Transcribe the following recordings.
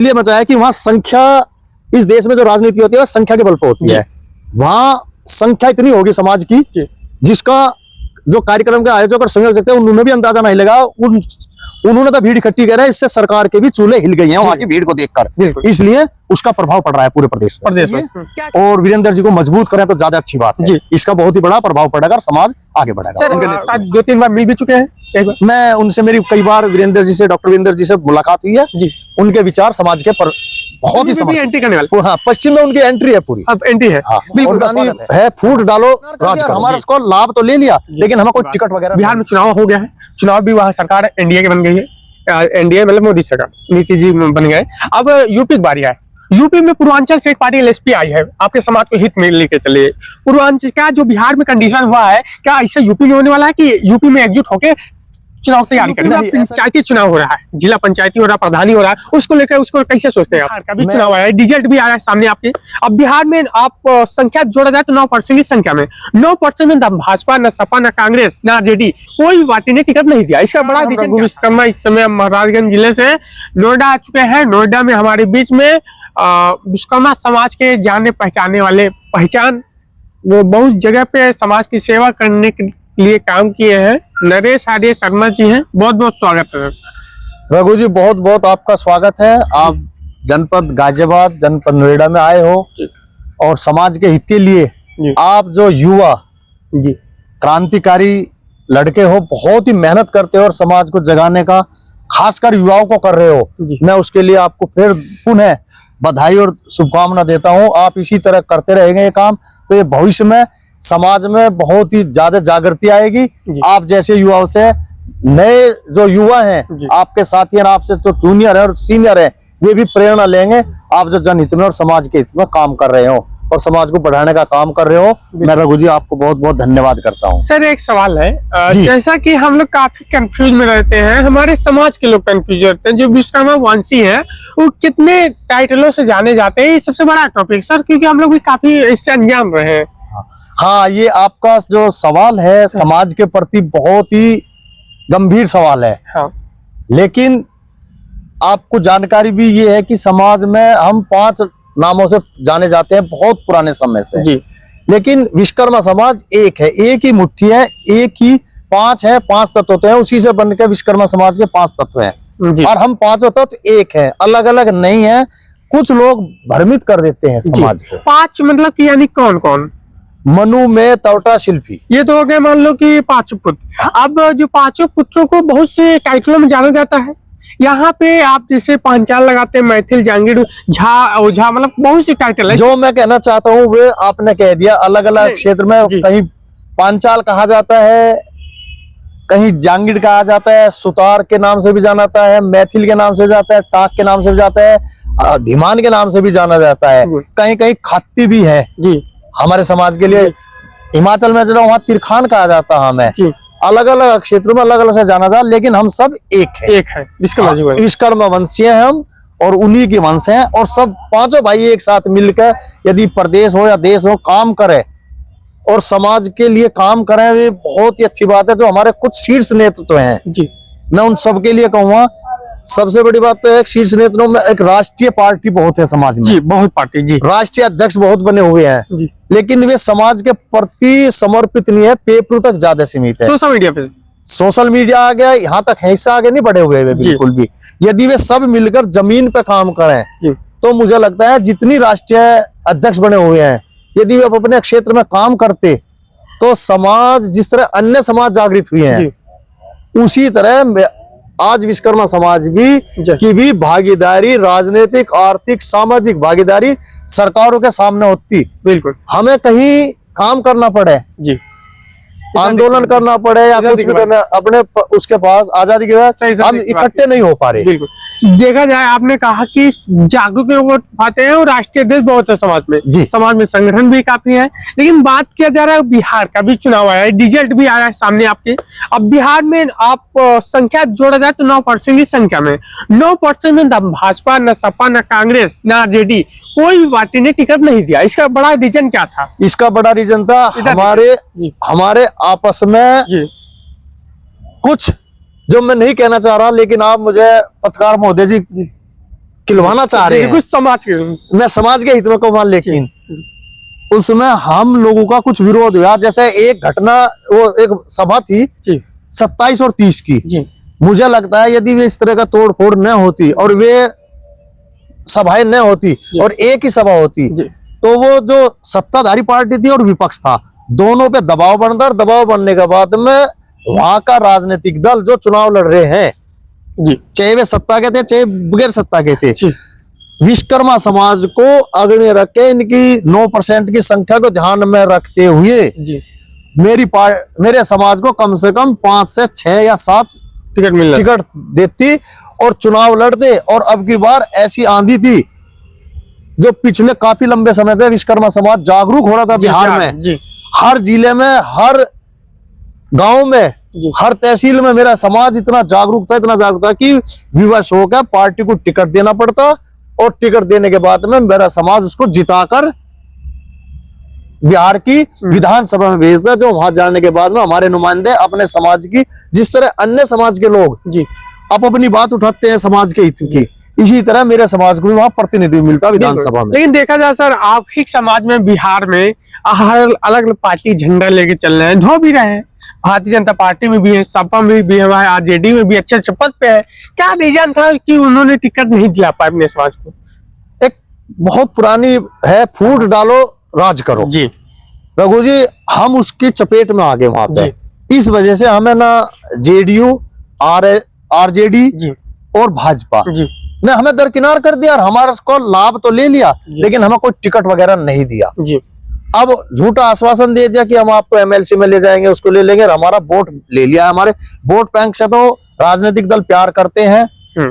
लिए मचाया कि वहां संख्या, इस देश में जो राजनीति होती है संख्या के बल पर होती है। वहां संख्या इतनी होगी समाज की जिसका जो कार्यक्रम के आयोजक और संयोजक थे उन्होंने भी अंदाजा नहीं लगा। उन्होंने तो भीड़ इकट्ठी कर रहे हैं, इससे सरकार के भी चूल्हे हिल गए हैं वहां की भीड़ को देखकर। इसलिए उसका प्रभाव पड़ रहा है पूरे प्रदेश में। और वीरेंद्र जी को मजबूत करें तो ज्यादा अच्छी बात है। इसका बहुत ही बड़ा प्रभाव पड़ेगा और समाज आगे बढ़ेगा। 2-3 बार मिल भी चुके हैं। मैं उनसे, मेरी कई बार वीरेंद्र जी से, डॉक्टर वीरेंद्र जी से मुलाकात हुई है। उनके विचार समाज के पर बहुत ही एंट्री करने वाले। हाँ, पश्चिम में उनकी एंट्री है पूरी। अब एंट्री है। हाँ, है फूट डालो राज करो। हमारा इसको लाभ तो ले लिया लेकिन हमें कोई टिकट वगैरह। बिहार में चुनाव हो गया है, चुनाव भी वहाँ सरकार एनडीए की बन गई है। एनडीए मतलब मोदी सरकार, नीतीश जी बन गए। अब यूपी की बारी है। यूपी में पूर्वांचल से एक पार्टी एलएसपी आई है, आपके समाज को हित में लेके चले। पूर्वांचल का जो बिहार में कंडीशन हुआ है, क्या ऐसा यूपी में होने वाला है कि यूपी में एकजुट होकर चुनाव तैयारी करेंगे? पंचायती चुनाव हो रहा है, जिला पंचायती हो रहा है, प्रधानी हो रहा है, उसको लेकर उसको कैसे सोचते हैं? बिहार का भी चुनाव आया है, रिजल्ट भी आ रहा है सामने आपके। अब बिहार में आप संख्या जोड़ा जाए तो 9% की संख्या में 9% में न भाजपा, न सपा, न कांग्रेस, न आरजेडी, कोई पार्टी ने टिकट नहीं दिया। इसका बड़ा रीजन विश्वकर्मा इस समय महाराजगंज जिले से नोएडा आ चुके हैं। नोएडा में हमारे बीच में विश्वकर्मा समाज के जाने पहचाने वाले, पहचान वो बहुत जगह पे समाज की सेवा करने के लिए काम किए हैं, नरेश आर्य शर्मा जी हैं। बहुत बहुत स्वागत है सर। रघु जी, बहुत बहुत आपका स्वागत है। आप जनपद गाजियाबाद, जनपद नोएडा में आए हो और समाज के हित के लिए आप जो युवा क्रांतिकारी लड़के हो, बहुत ही मेहनत करते हो और समाज को जगाने का खासकर युवाओं को कर रहे हो। मैं उसके लिए आपको फिर पुनः बधाई और शुभकामना देता हूं। आप इसी तरह करते रहेंगे ये काम तो ये भविष्य में समाज में बहुत ही ज्यादा जागृति आएगी। आप जैसे युवाओं से नए जो युवा हैं, आपके साथी हैं, आपसे जो जूनियर है और सीनियर है, वे भी प्रेरणा लेंगे। आप जो जनहित में और समाज के हित में काम कर रहे हो और समाज को बढ़ाने का काम कर रहे हो, मैं रघु जी आपको बहुत बहुत धन्यवाद करता हूँ। सर एक सवाल है, जैसा कि हम लोग काफी कंफ्यूज में रहते हैं, हमारे समाज के लोग कंफ्यूज रहते हैं, जो विश्वकर्मा वंशी हैं वो कितने टाइटलों से जाने जाते हैं, ये सबसे बड़ा टॉपिक सर, क्योंकि हम लोग भी काफी इससे अनजान रहे हैं। हाँ, ये आपका जो सवाल है समाज के प्रति बहुत ही गंभीर सवाल है। हाँ। लेकिन आपको जानकारी भी ये है कि समाज में हम 5 नामों से जाने जाते हैं बहुत पुराने समय से जी। लेकिन विश्वकर्मा समाज एक है, एक ही मुट्ठी है, एक ही 5 है, 5 तत्व होते हैं, उसी से बनकर विश्वकर्मा समाज के 5 तत्व हैं और हम 5 तत्व एक है, अलग अलग नहीं है। कुछ लोग भ्रमित कर देते हैं समाज को। 5 मतलब कि यानी कौन कौन? मनु में तवटा शिल्पी, ये तो हो गए मान लो कि 5 पुत्र। अब जो 5 पुत्रों को बहुत से टाइटलों में जाना जाता है, यहाँ पे आप जैसे पांचाल लगाते हैं, मैथिल, जांगीर, झा, ओझा, मतलब बहुत सी टाइटल है। जो मैं कहना चाहता हूँ वे आपने कह दिया। अलग अलग क्षेत्र में कहीं पांचाल कहा जाता है, कहीं जांगीर कहा जाता है, सुतार के नाम से भी जाना जाता है, मैथिल के नाम से जाता है, टाक के नाम से भी जाता है, धीमान के नाम से भी जाना जाता है, कहीं कहीं खत्ती भी है जी हमारे समाज के लिए। हिमाचल में चलो वहाँ तिरखान कहा जाता है हमें। अलग अलग क्षेत्रों में अलग अलग से जाना जाता, लेकिन हम सब एक है। विश्वकर्मा वंशीय हैं हम और उन्हीं के वंश हैं और सब 5 भाई एक साथ मिलकर यदि प्रदेश हो या देश हो काम करे और समाज के लिए काम करें, वे बहुत ही अच्छी बात है। जो हमारे कुछ शीर्ष नेतृत्व हैं जी, मैं उन सबके लिए कहूँगा। सबसे बड़ी बात तो है शीर्ष नेतृत्व में एक राष्ट्रीय पार्टी बहुत है समाज में जी, बहुत पार्टी जी, राष्ट्रीय अध्यक्ष बहुत बने हुए हैं जी, लेकिन वे समाज के प्रति समर्पित नहीं है, पेपर तक ज्यादा सीमित है। सोशल मीडिया आ गया, यहाँ तक हिस्सा आगे नहीं बढ़े हुए वे बिल्कुल भी। यदि वे सब मिलकर जमीन पे काम करें तो मुझे लगता है जितनी राष्ट्रीय अध्यक्ष बने हुए हैं, यदि वे अपने क्षेत्र में काम करते तो समाज जिस तरह अन्य समाज जागृत हुए हैं, उसी तरह आज विश्वकर्मा समाज की भी भागीदारी, राजनीतिक, आर्थिक, सामाजिक भागीदारी सरकारों के सामने होती। बिल्कुल, हमें कहीं काम करना पड़े जी, आंदोलन करना पड़े या कुछ भी करना, अपने उसके पास आजादी के बाद हम इकट्ठे नहीं हो पा रहे। बिल्कुल, देखा जाए आपने कहा कि जागरूक लोग पाते हैं और राष्ट्रीय देश बहुत है समाज में जी, समाज में संगठन भी काफी है। लेकिन बात किया जा रहा है बिहार का भी चुनाव आया है, रिजल्ट भी आ रहा है सामने आपके। अब बिहार में आप संख्या जोड़ा जाए तो 9% की संख्या में 9% में न भाजपा, न सपा, न कांग्रेस, न आरजेडी, कोई भी पार्टी ने टिकट नहीं दिया। इसका बड़ा रीजन क्या था? इसका बड़ा रीजन था हमारे आपस में कुछ, जो मैं नहीं कहना चाह रहा, लेकिन आप मुझे पत्रकार महोदय जी खिलवाना चाह रहे हैं, कुछ समाज के, मैं समाज के हित में कहूँ, लेकिन उसमें हम लोगों का कुछ विरोध हुआ। जैसे एक घटना, वो एक सभा थी 27 और 30 की, मुझे लगता है यदि वे इस तरह का तोड़ फोड़ न होती और वे सभाएं न होती और एक ही सभा होती, तो वो जो सत्ताधारी पार्टी थी और विपक्ष था, दोनों पे दबाव बनता, और दबाव बनने के बाद में वहां का राजनीतिक दल जो चुनाव लड़ रहे हैं, चाहे वे सत्ता के थे चाहे बगैर सत्ता के थे, विश्वकर्मा समाज को अग्रणी रख के इनकी 9% की संख्या को ध्यान में रखते हुए मेरे समाज को कम से कम 5 से 6 या 7 टिकट देती और चुनाव लड़ते। और अब की बार ऐसी आंधी थी, जो पिछले काफी लंबे समय से विश्वकर्मा समाज जागरूक हो रहा था बिहार में, हर जिले में, हर गांव में, हर तहसील में मेरा समाज इतना जागरूक था कि विवश होकर पार्टी को टिकट देना पड़ता, और टिकट देने के बाद में मेरा समाज उसको जिताकर बिहार की विधानसभा में भेजता, जो वहां जाने के बाद में हमारे नुमाइंदे अपने समाज की, जिस तरह अन्य समाज के लोग अपनी बात उठाते हैं समाज के हित की, इसी तरह मेरे समाज को भी वहां प्रतिनिधि मिलता विधानसभा में। लेकिन देखा जाए सर, आप ही समाज में बिहार में हर अलग अलग पार्टी झंडा लेके चल रहे हैं, ढो भी रहे हैं, भारतीय जनता पार्टी में भी है, सपा में भी है, आरजेडी में भी अच्छे अच्छे पद पे है। क्या रीजन था कि उन्होंने टिकट नहीं दिला पाए अपने समाज को? एक बहुत पुरानी है, फूट डालो राज करो जी रघु जी, हम उसकी चपेट में आ गए वहां पे। इस वजह से हमें ना जेडीयू, आरजेडी और भाजपा ने हमें दरकिनार कर दिया, और हमारा को लाभ तो ले लिया, लेकिन हमें कोई टिकट वगैरह नहीं दिया। अब झूठा आश्वासन दे दिया कि हम आपको एमएलसी में ले जाएंगे, उसको ले लेंगे, और हमारा वोट ले लिया। हमारे वोट बैंक से तो राजनीतिक दल प्यार करते हैं,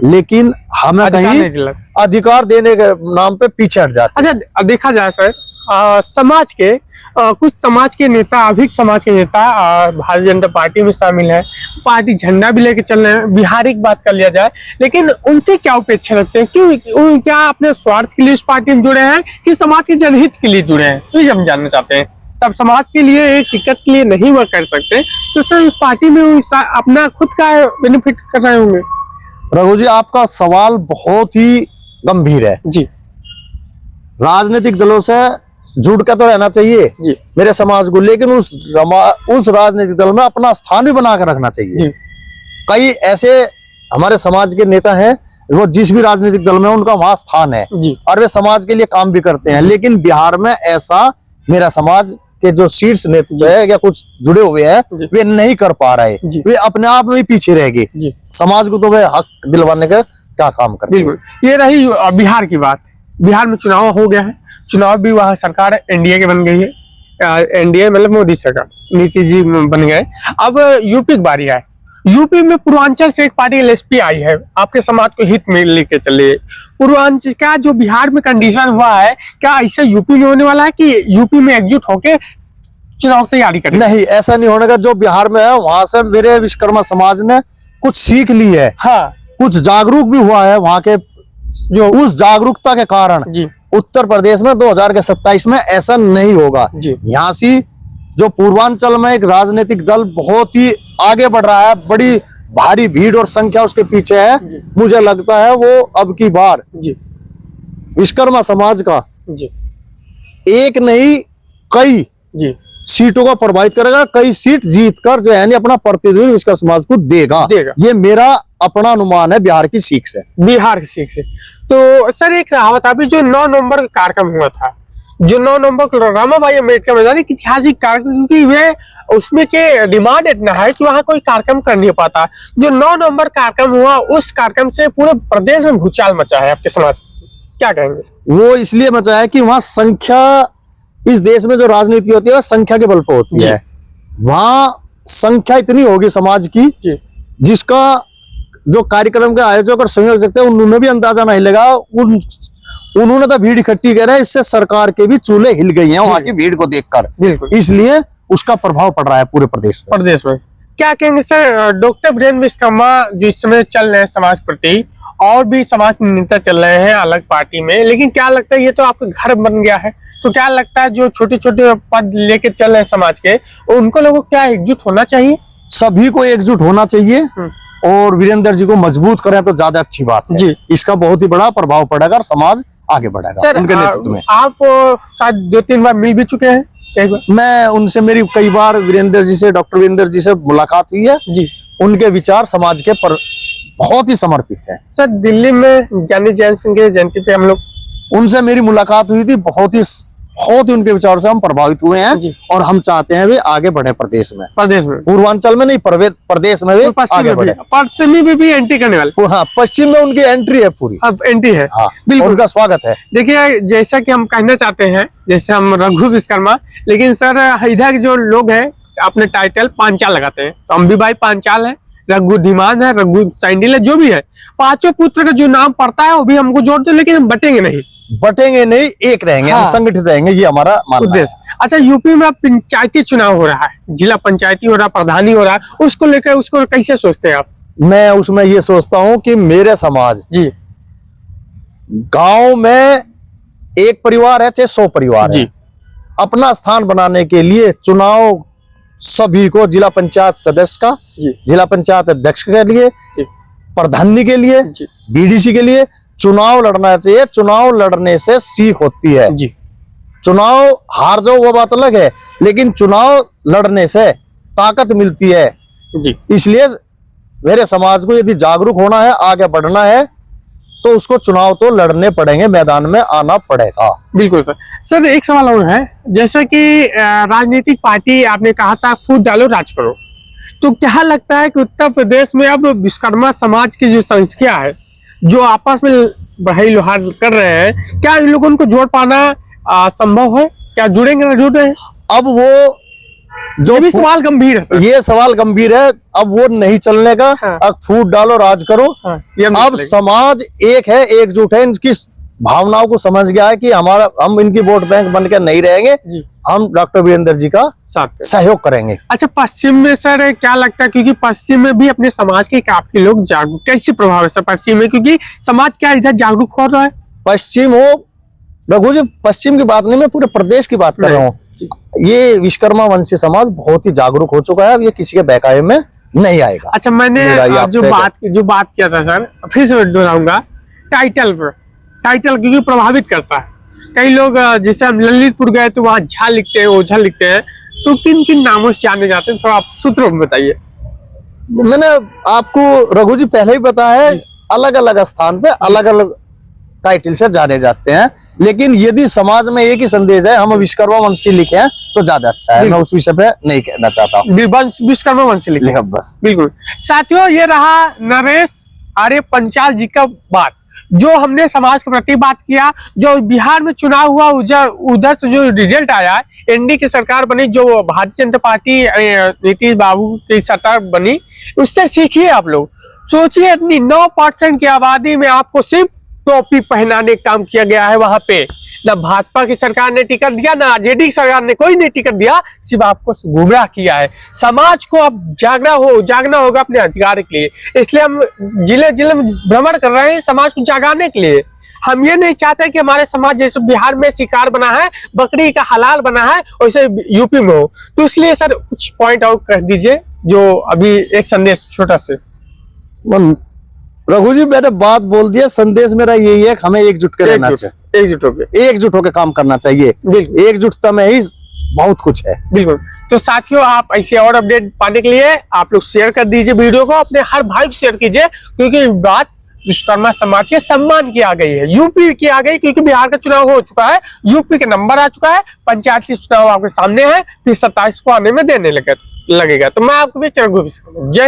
लेकिन हमें कहीं अधिकार देने के नाम पे पीछे हट जाते हैं। अच्छा, देखा जाए सर, समाज के कुछ समाज के नेता, अधिक समाज के नेता भारतीय जनता पार्टी में शामिल है, पार्टी झंडा भी लेके चल रहे हैं। बिहार की बात कर लिया जाए, लेकिन उनसे क्या अपेक्षा रखते हैं? क्यों, क्या अपने स्वार्थ के लिए इस पार्टी में जुड़े हैं कि समाज के जनहित के लिए जुड़े हैं? तो हम जानना चाहते हैं। तब समाज के लिए एक टिकट के लिए नहीं वर्क कर सकते, तो सर उस पार्टी में अपना खुद का बेनिफिट कर रहे होंगे। रघु जी, आपका सवाल बहुत ही गंभीर है जी। राजनीतिक दलों से जुड़ के तो रहना चाहिए मेरे समाज को, लेकिन उस राजनीतिक दल में अपना स्थान भी बना कर रखना चाहिए। कई ऐसे हमारे समाज के नेता हैं, वो जिस भी राजनीतिक दल में उनका वहां स्थान है और वे समाज के लिए काम भी करते हैं, लेकिन बिहार में ऐसा मेरा समाज के जो शीर्ष नेतृत्व है या कुछ जुड़े हुए हैं, वे नहीं कर पा रहे, वे अपने आप में ही पीछे रह गए। समाज को तो वे हक दिलवाने का क्या काम करते हैं। ये रही बिहार की बात। बिहार में चुनाव हो गया है, चुनाव भी वह सरकार एनडीए की बन गई है, एनडीए मतलब मोदी सरकार, नीतीश जी बन गए। अब यूपी की बारी है। यूपी में पूर्वांचल से एक पार्टी एलएसपी आई है, आपके समाज को हित में लेके चले। पूर्वांचल का जो बिहार में कंडीशन हुआ है, क्या ऐसा यूपी में होने वाला है कि यूपी में एकजुट होके चुनाव तैयारी करें? नहीं, ऐसा नहीं होने का। जो बिहार में है वहां से मेरे विश्वकर्मा समाज ने कुछ सीख ली है, कुछ जागरूक भी हुआ है। वहां के जो उस जागरूकता के कारण उत्तर प्रदेश में 2027 में ऐसा नहीं होगा। यहाँ से जो पूर्वांचल में एक राजनीतिक दल बहुत ही आगे बढ़ रहा है, बड़ी भारी भीड़ और संख्या उसके पीछे है, मुझे लगता है वो अब की बार विश्वकर्मा समाज का एक नहीं कई सीटों को प्रभावित करेगा, कई सीट जीतकर जो है अपना प्रतिनिधित्व विश्वकर्मा समाज को देगा। ये मेरा अपना अनुमान है बिहार की सीख से। बिहार की सीख से। तो सर एक कहावत, अभी जो 9 नवंबर का कार्यक्रम हुआ था, जो 9 नवंबर को रमाबाई अम्बेडकर मैदान, एक ऐतिहासिक कार्यक्रम, क्योंकि वे उसमें के डिमांड इतना है कि वहां कोई कार्यक्रम कर नहीं पाता। जो 9 नवंबर कार्यक्रम हुआ, उस कार्यक्रम से पूरे प्रदेश में भूचाल मचा है। आपके समाज क्या कहेंगे? वो इसलिए मचा है कि वहां संख्या, इस देश में जो राजनीति होती है संख्या के बल पर होती है। वहां संख्या इतनी होगी समाज की, जिसका जो कार्यक्रम के आयोजक और संयोजक थे उन्होंने भी अंदाजा नहीं लगा। उन्होंने तो भीड़ इकट्ठी कर रहे हैं, इससे सरकार के भी चूल्हे हिल गई हैं वहां की भीड़ को देखकर, इसलिए उसका प्रभाव पड़ रहा है पूरे प्रदेश में। क्या कहेंगे सर, डॉक्टर वीरेंद्र विश्वकर्मा जो इस समय चल रहे हैं समाज प्रति, और भी समाज नेता चल रहे हैं अलग पार्टी में, लेकिन क्या लगता है ये तो आपका घर बन गया है, तो क्या लगता है जो छोटे छोटे पद लेके चल रहे हैं समाज के, उनको लोगों को क्या एकजुट होना चाहिए? सभी को एकजुट होना चाहिए, और वीरेंद्र जी को मजबूत करें तो ज्यादा अच्छी बात है जी। इसका बहुत ही बड़ा प्रभाव पड़ेगा और समाज आगे बढ़ेगा सर उनके नेतृत्व में। आप शायद 2-3 बार मिल भी चुके हैं एक बार। मैं उनसे मेरी कई बार वीरेंद्र जी से, डॉक्टर वीरेंद्र जी से मुलाकात हुई है। जी उनके विचार समाज के पर बहुत ही समर्पित है। सर, दिल्ली में ज्ञानी जैन सिंह की जयंती पे हम लोग उनसे मेरी मुलाकात हुई थी, बहुत ही उनके विचारों से हम प्रभावित हुए हैं जी। और हम चाहते हैं वे आगे बढ़े प्रदेश में, प्रदेश में, पूर्वांचल में नहीं, प्रदेश में वे आगे बढ़े। पश्चिमी में भी एंट्री करने वाले। हाँ, पश्चिम में उनकी एंट्री है पूरी। अब एंट्री है। हाँ, बिल्कुल, उनका स्वागत है। देखिए जैसा कि हम कहना चाहते हैं, जैसे हम रघु विश्वकर्मा, लेकिन सर इधर जो लोग हैं अपने टाइटल पांचाल लगाते हैं, तो हम भी भाई पांचाल है, रघु धीमान है, रघु सैंडिल है, जो भी है, पांचों पुत्र का जो नाम पड़ता है वो भी हमको जोड़ते, लेकिन हम बटेंगे नहीं, एक रहेंगे। हाँ। हम संगठित रहेंगे, ये हमारा मानना है। उद्देश्य। अच्छा, यूपी में पंचायती चुनाव हो रहा है, जिला पंचायती हो रहा है, प्रधानी हो रहा है, उसको लेकर उसको कैसे सोचते हैं आप? मैं उसमें ये सोचता हूँ कि मेरे समाज, जी, गांव में एक परिवार है चाहे 100 परिवार है, जी। अपना स्थान बनाने के लिए चुनाव सभी को, जिला पंचायत सदस्य का, जी, जिला पंचायत अध्यक्ष के लिए, जी, प्रधानी के लिए, जी, बीडीसी के लिए चुनाव लड़ना चाहिए। चुनाव लड़ने से सीख होती है। जी, चुनाव हार जाओ वो बात अलग है, लेकिन चुनाव लड़ने से ताकत मिलती है। जी। इसलिए मेरे समाज को यदि जागरूक होना है, आगे बढ़ना है, तो उसको चुनाव तो लड़ने पड़ेंगे, मैदान में आना पड़ेगा। बिल्कुल सर। सर एक सवाल और है, जैसा कि राजनीतिक पार्टी आपने कहा था फूट डालो राज करो, तो क्या लगता है कि उत्तर प्रदेश में अब विश्वकर्मा समाज की जो संख्या है, जो आपस में बढ़ाई लोहार कर रहे हैं, क्या इन लोगों को जोड़ पाना संभव है? क्या जुड़ेंगे ना जुड़ रहे हैं? अब वो जो भी सवाल गंभीर है सर। ये सवाल गंभीर है, अब वो नहीं चलने का। हाँ। अब फूट डालो राज करो। हाँ, ये हम अब देख लेंगे। समाज एक है, एकजुट है, इनकी भावनाओं को समझ गया है कि हम इनकी वोट बैंक बन के नहीं रहेंगे, जी। हम डॉक्टर वीरेंद्र जी का साथ में। सहयोग करेंगे। अच्छा, पश्चिम में सर क्या लगता है, क्योंकि पश्चिम में भी अपने समाज के काफी लोग जागरूक, कैसे प्रभाव है सर पश्चिम में, क्योंकि समाज क्या इधर जागरूक हो रहा है? पश्चिम हो, रघु जी, पश्चिम की बात नहीं, मैं पूरे प्रदेश की बात कर रहा हूँ। ये विश्वकर्मा वंशी समाज बहुत ही जागरूक हो चुका है, अब ये किसी के बहकावे में नहीं आएगा। अच्छा, मैंने मेरा ये जो बात किया था सर, फिर से दोहराऊंगा, टाइटल पर, टाइटल क्योंकि प्रभावित करता है। कई लोग जैसे हम ललितपुर गए तो वहाँ झा लिखते हैं, ओझा लिखते हैं, तो किन किन नामों से जाने जाते हैं, थोड़ा आप सूत्रों में बताइए। मैंने आपको रघु जी पहले ही बताया है, अलग अलग स्थान पे अलग अलग टाइटल से जाने जाते हैं, लेकिन यदि समाज में एक ही संदेश है, हम विश्वकर्मा वंशी लिखे हैं, तो ज्यादा अच्छा है। मैं उस विषय पे नहीं कहना चाहता हूँ, विश्वकर्मा वंशी लिखे लिखा बस। बिल्कुल। साथियों, ये रहा नरेश आर्य पंचाल जी का बात, जो हमने समाज के प्रति बात किया। जो बिहार में चुनाव हुआ, उधर से जो रिजल्ट आया, एनडीए की सरकार बनी, जो भारतीय जनता पार्टी नीतीश बाबू की सरकार बनी, उससे सीखिए आप लोग। सोचिए, इतनी 9% की आबादी में आपको सिर्फ टोपी पहनाने का काम किया गया है। वहां पे ना भाजपा की सरकार ने टिकट दिया, ना आरजेडी की सरकार ने, कोई नहीं टिकट दिया, सिर्फ आपको गुमराह किया है। समाज को अब जागना होगा अपने अधिकार के लिए, इसलिए हम जिले जिले में भ्रमण कर रहे हैं समाज को जगाने के लिए। हम ये नहीं चाहते कि हमारे समाज जैसे बिहार में शिकार बना है, बकरी का हलाल बना है, वैसे यूपी में हो। तो इसलिए सर कुछ पॉइंट आउट कर दीजिए, जो अभी एक संदेश छोटा से। रघु जी, मैंने बात बोल दिया, संदेश मेरा यही है कि हमें एकजुट के रहना चाहिए, एकजुट होकर काम करना चाहिए। एकजुटता में ही बहुत कुछ है। बिल्कुल। तो साथियों, आप ऐसे और अपडेट पाने के लिए आप लोग शेयर कर दीजिए वीडियो को, अपने हर भाई को शेयर कीजिए, क्योंकि बात विश्वकर्मा समाज के सम्मान की आ गई है, यूपी की आ गई, क्योंकि बिहार का चुनाव हो चुका है, यूपी के नंबर आ चुका है, पंचायती चुनाव आपके सामने है, फिर 27 को आने में देने लगेगा। तो मैं आपको भी जय